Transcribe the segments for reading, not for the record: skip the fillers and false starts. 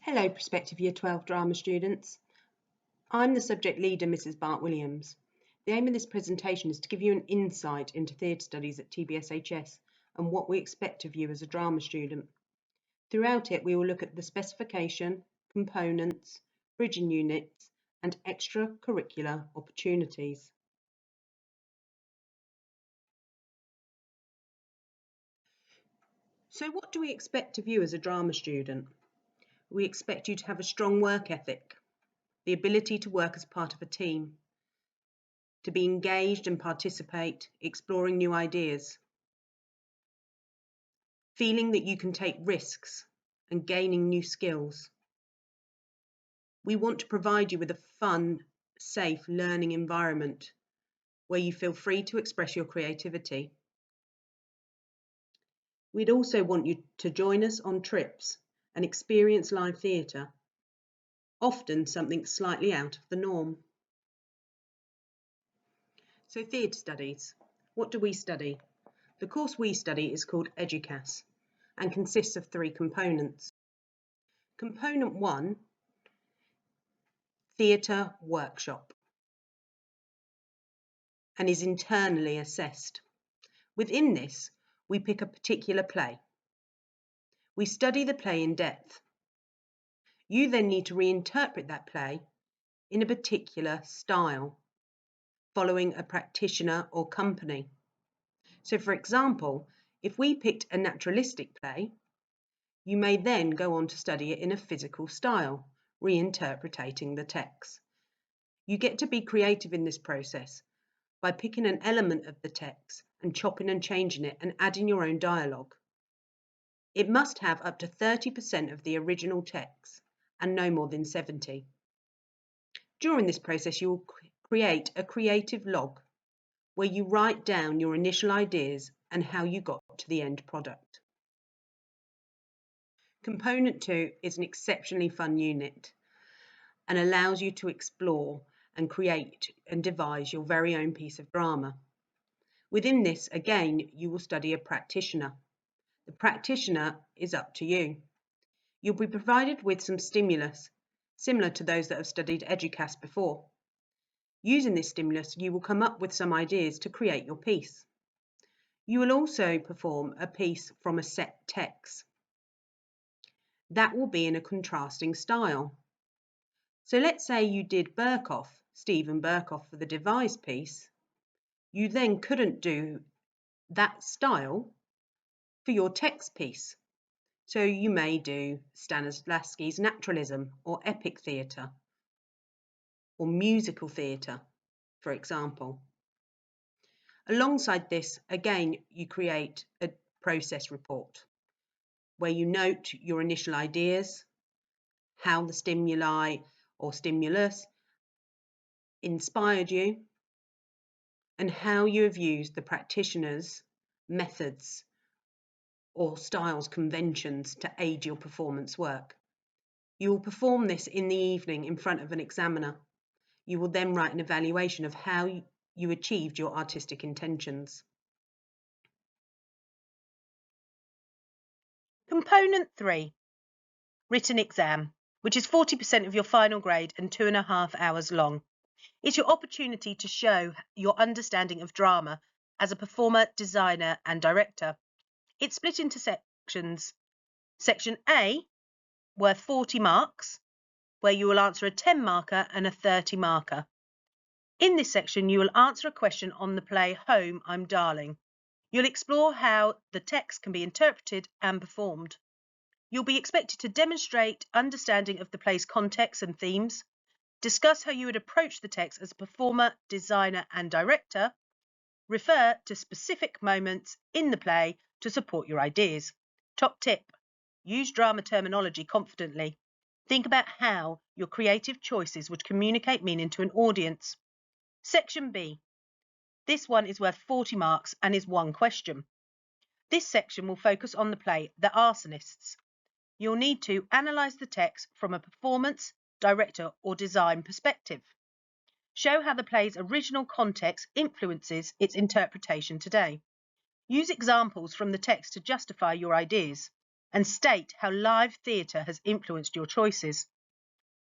Hello prospective Year 12 drama students. I'm the subject leader, Mrs. Bart-Williams. The aim of this presentation is to give you an insight into theatre studies at TBSHS and what we expect of you as a drama student. Throughout it, we will look at the specification, components, bridging units, and extracurricular opportunities. So what do we expect of you as a drama student? We expect you to have a strong work ethic, the ability to work as part of a team, to be engaged and participate, exploring new ideas, feeling that you can take risks and gaining new skills. We want to provide you with a fun, safe learning environment where you feel free to express your creativity. We'd also want you to join us on trips and experience live theatre, often something slightly out of the norm. So theatre studies, what do we study? The course we study is called EDUCAS and consists of 3 components. Component 1, theatre workshop, and is internally assessed. Within this, we pick a particular play. We study the play in depth. You then need to reinterpret that play in a particular style, following a practitioner or company. So for example, if we picked a naturalistic play, you may then go on to study it in a physical style, reinterpreting the text. You get to be creative in this process by picking an element of the text and chopping and changing it and adding your own dialogue. It must have up to 30% of the original text and no more than 70. During this process, you will create a creative log where you write down your initial ideas and how you got to the end product. Component 2 is an exceptionally fun unit and allows you to explore and create and devise your very own piece of drama. Within this, again, you will study a practitioner. The practitioner is up to you. You'll be provided with some stimulus, similar to those that have studied EDUCAS before. Using this stimulus, you will come up with some ideas to create your piece. You will also perform a piece from a set text. That will be in a contrasting style. So let's say you did Berkoff, Stephen Berkoff for the devised piece. You then couldn't do that style for your text piece. So you may do Stanislavski's naturalism or epic theatre or musical theatre, for example. Alongside this, again, you create a process report where you note your initial ideas, how the stimuli or stimulus inspired you, and how you have used the practitioner's methods or styles conventions to aid your performance work. You will perform this in the evening in front of an examiner. You will then write an evaluation of how you achieved your artistic intentions. Component 3, written exam, which is 40% of your final grade and 2.5 hours long. It's your opportunity to show your understanding of drama as a performer, designer and director. It's split into sections. Section A, worth 40 marks, where you will answer a 10 marker and a 30 marker. In this section, you will answer a question on the play Home, I'm Darling. You'll explore how the text can be interpreted and performed. You'll be expected to demonstrate understanding of the play's context and themes, discuss how you would approach the text as a performer, designer and director, refer to specific moments in the play to support your ideas. Top tip, use drama terminology confidently. Think about how your creative choices would communicate meaning to an audience. Section B. This one is worth 40 marks and is one question. This section will focus on the play The Arsonists. You'll need to analyse the text from a performance, director or design perspective. Show how the play's original context influences its interpretation today. Use examples from the text to justify your ideas. and state how live theatre has influenced your choices.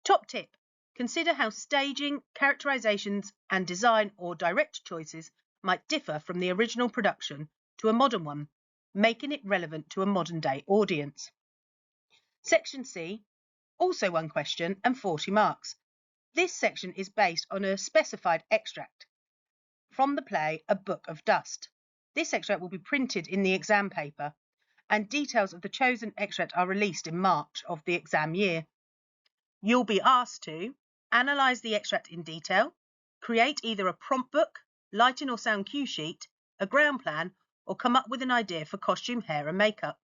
Top tip: consider how staging, characterizations, and design or direct choices might differ from the original production to a modern one, making it relevant to a modern day audience. Section C, also one question and 40 marks. This section is based on a specified extract from the play A Book of Dust. This extract will be printed in the exam paper, and details of the chosen extract are released in March of the exam year. You'll be asked to analyse the extract in detail, create either a prompt book, lighting or sound cue sheet, a ground plan, or come up with an idea for costume, hair and makeup.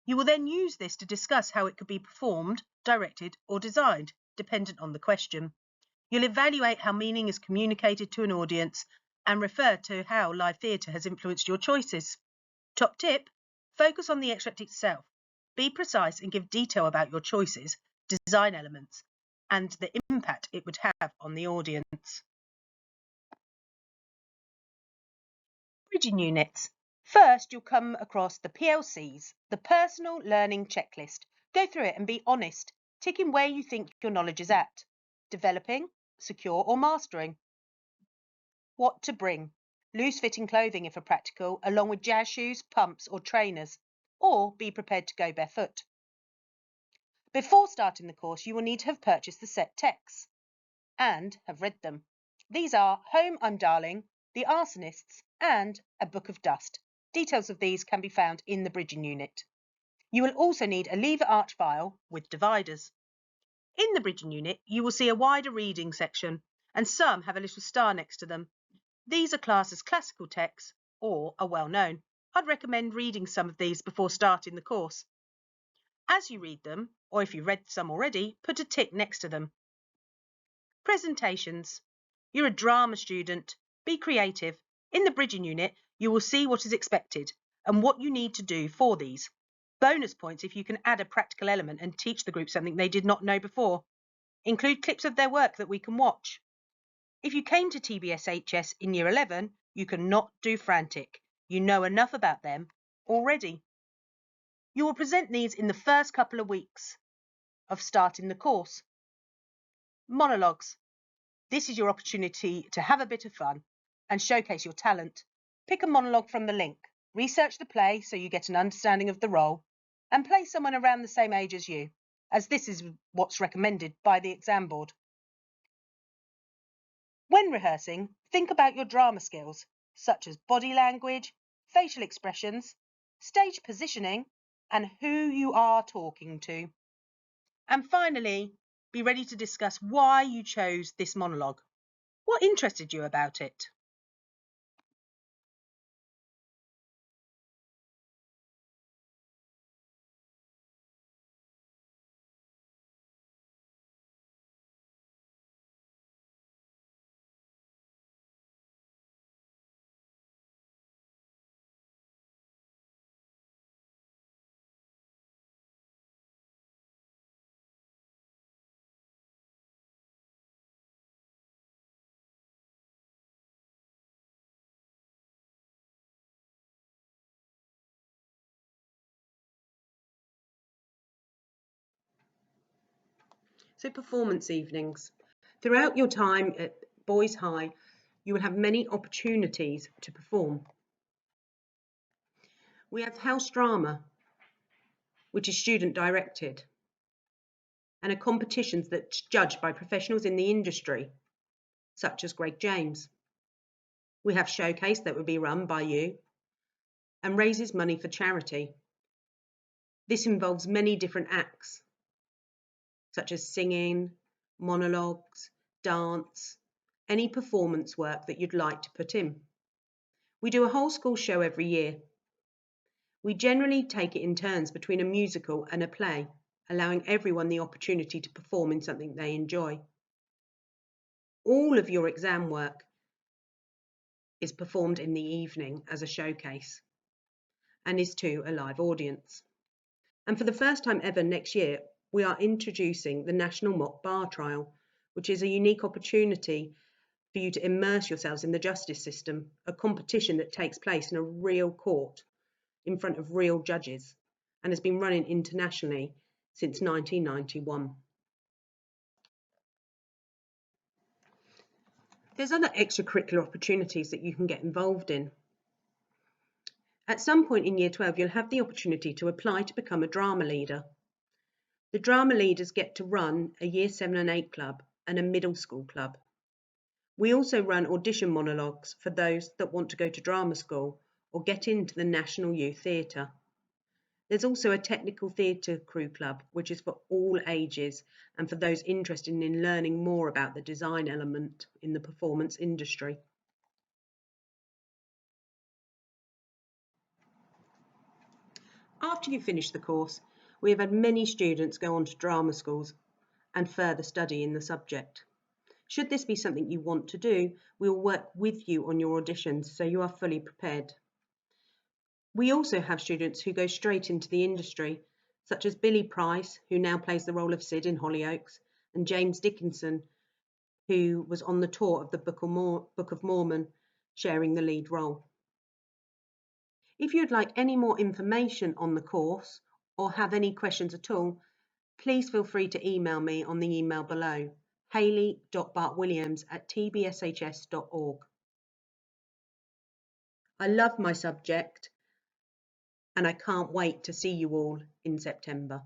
You will then use this to discuss how it could be performed, directed or designed, dependent on the question. You'll evaluate how meaning is communicated to an audience and refer to how live theatre has influenced your choices. Top tip: focus on the extract itself. Be precise and give detail about your choices, design elements, and the impact it would have on the audience. Bridging units. First, you'll come across the PLCs, the Personal Learning Checklist. Go through it and be honest, ticking where you think your knowledge is at. Developing, secure or mastering. What to bring. Loose-fitting clothing if practical, along with jazz shoes, pumps or trainers, or be prepared to go barefoot. Before starting the course, you will need to have purchased the set texts and have read them. These are Home I'm Darling, The Arsonists, and A Book of Dust. Details of these can be found in the bridging unit. You will also need a lever arch file with dividers. In the bridging unit, you will see a wider reading section, and some have a little star next to them. These are classed as classical texts or are well known. I'd recommend reading some of these before starting the course. As you read them, or if you've read some already, put a tick next to them. Presentations. You're a drama student. Be creative. In the bridging unit, you will see what is expected and what you need to do for these. Bonus points if you can add a practical element and teach the group something they did not know before. Include clips of their work that we can watch. If you came to TBSHS in Year 11, you cannot do frantic. You know enough about them already. You will present these in the first couple of weeks of starting the course. Monologues. This is your opportunity to have a bit of fun and showcase your talent. Pick a monologue from the link, research the play so you get an understanding of the role, and play someone around the same age as you, as this is what's recommended by the exam board. When rehearsing, think about your drama skills, such as body language, facial expressions, stage positioning, and who you are talking to. And finally, be ready to discuss why you chose this monologue. What interested you about it? So performance evenings. Throughout your time at Boys High, you will have many opportunities to perform. We have house drama, which is student directed, and are competitions that's judged by professionals in the industry, such as Greg James. We have showcase that will be run by you and raises money for charity. This involves many different acts, such as singing, monologues, dance, any performance work that you'd like to put in. We do a whole school show every year. We generally take it in turns between a musical and a play, allowing everyone the opportunity to perform in something they enjoy. All of your exam work is performed in the evening as a showcase and is to a live audience. And for the first time ever next year, we are introducing the National Mock Bar Trial, which is a unique opportunity for you to immerse yourselves in the justice system, a competition that takes place in a real court in front of real judges. and has been running internationally since 1991. There's other extracurricular opportunities that you can get involved in. At some point in Year 12, you'll have the opportunity to apply to become a drama leader. The drama leaders get to run a Year 7 and 8 club and a middle school club. We also run audition monologues for those that want to go to drama school or get into the National Youth Theatre. There's also a technical theatre crew club, which is for all ages and for those interested in learning more about the design element in the performance industry. After you finish the course, we have had many students go on to drama schools and further study in the subject. Should this be something you want to do, we will work with you on your auditions so you are fully prepared. We also have students who go straight into the industry, such as Billy Price, who now plays the role of Sid in Hollyoaks, and James Dickinson, who was on the tour of the Book of Mormon, sharing the lead role. If you'd like any more information on the course or have any questions at all, please feel free to email me on the email below, hayley.bartwilliams@tbshs.org. I love my subject and I can't wait to see you all in September.